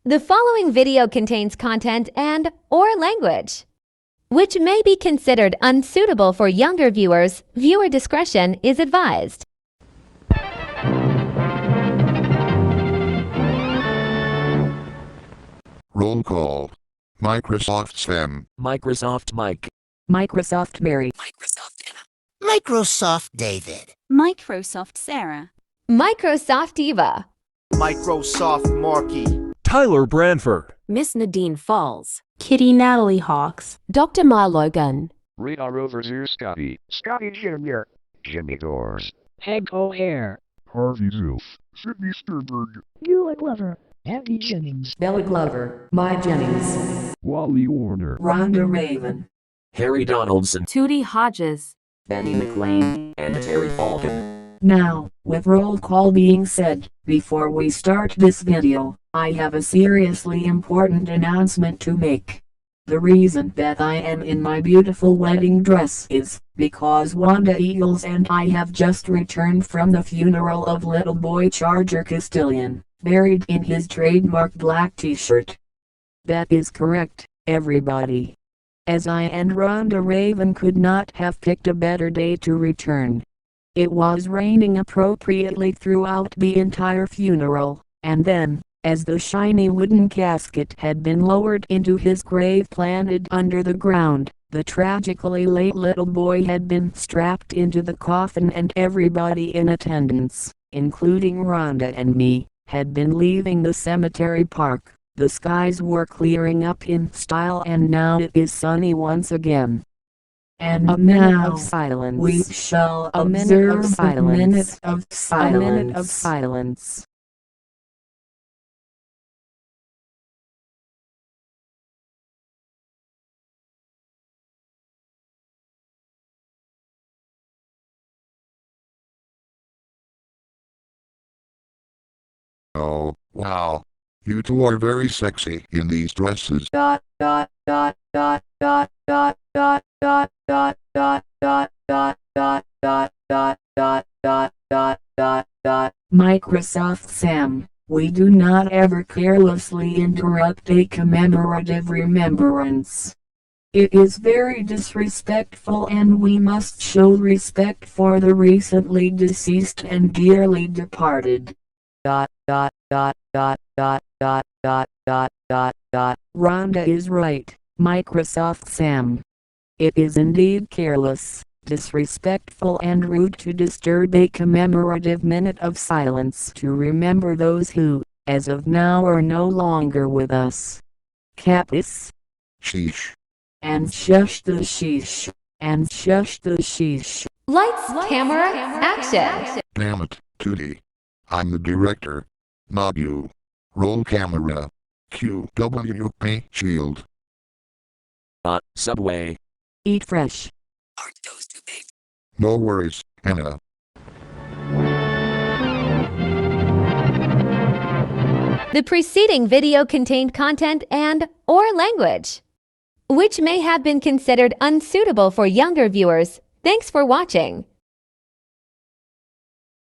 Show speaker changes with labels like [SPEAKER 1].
[SPEAKER 1] The following video contains content and/or language which may be considered unsuitable for younger viewers. Viewer discretion is advised.
[SPEAKER 2] Roll call. Microsoft Sam.
[SPEAKER 3] Microsoft Mike.
[SPEAKER 4] Microsoft Mary.
[SPEAKER 5] Microsoft Anna. Microsoft David.
[SPEAKER 6] Microsoft Sarah.
[SPEAKER 1] Microsoft Eva.
[SPEAKER 7] Microsoft Marky.
[SPEAKER 3] Tyler Branford.
[SPEAKER 8] Miss Nadine Falls.
[SPEAKER 9] Kitty Natalie Hawks.
[SPEAKER 8] Dr. Ma Logan.
[SPEAKER 10] Radar Rovers Scotty.
[SPEAKER 11] Scotty Jr.
[SPEAKER 10] Jimmy Dores.
[SPEAKER 11] Peg O'Hare.
[SPEAKER 12] Harvey Zoof. Sidney Sternberg.
[SPEAKER 11] Eula Glover. Andy Jennings.
[SPEAKER 4] Bella Glover. My Jennings.
[SPEAKER 12] Wally Warner.
[SPEAKER 4] Rhonda Raven.
[SPEAKER 3] Harry Donaldson.
[SPEAKER 8] Tootie Hodges.
[SPEAKER 3] Benny McLean. And Terry Falcon.
[SPEAKER 4] Now, with roll call being said, before we start this video, I have a seriously important announcement to make. The reason that I am in my beautiful wedding dress is because Wanda Eagles and I have just returned from the funeral of little boy Charger Castillion, buried in his trademark black t-shirt. That is correct, everybody. As I and Rhonda Raven could not have picked a better day to return. It was raining appropriately throughout the entire funeral, and then, as the shiny wooden casket had been lowered into his grave planted under the ground, the tragically late little boy had been strapped into the coffin, and everybody in attendance, including Rhonda and me, had been leaving the cemetery park. The skies were clearing up in style, and now it is sunny once again. And a minute of silence. We shall observe a minute of silence. A minute of silence.
[SPEAKER 2] Oh, wow. You two are very sexy in these dresses.
[SPEAKER 4] Microsoft Sam, we do not ever carelessly interrupt a commemorative remembrance. It is very disrespectful, and we must show respect for the recently deceased and dearly departed. Rhonda is right, Microsoft Sam. It is indeed careless, disrespectful and rude to disturb a commemorative minute of silence to remember those who, as of now, are no longer with us. Capis.
[SPEAKER 2] Sheesh.
[SPEAKER 4] And shush the sheesh. And shush the sheesh.
[SPEAKER 1] Lights, camera, action.
[SPEAKER 2] Damn it, Tootie. I'm the director. Not you. Roll camera. QWP shield.
[SPEAKER 3] Subway.
[SPEAKER 4] Eat fresh.
[SPEAKER 5] Aren't those too big?
[SPEAKER 2] No worries, Anna.
[SPEAKER 1] The preceding video contained content and/or language which may have been considered unsuitable for younger viewers. Thanks for watching.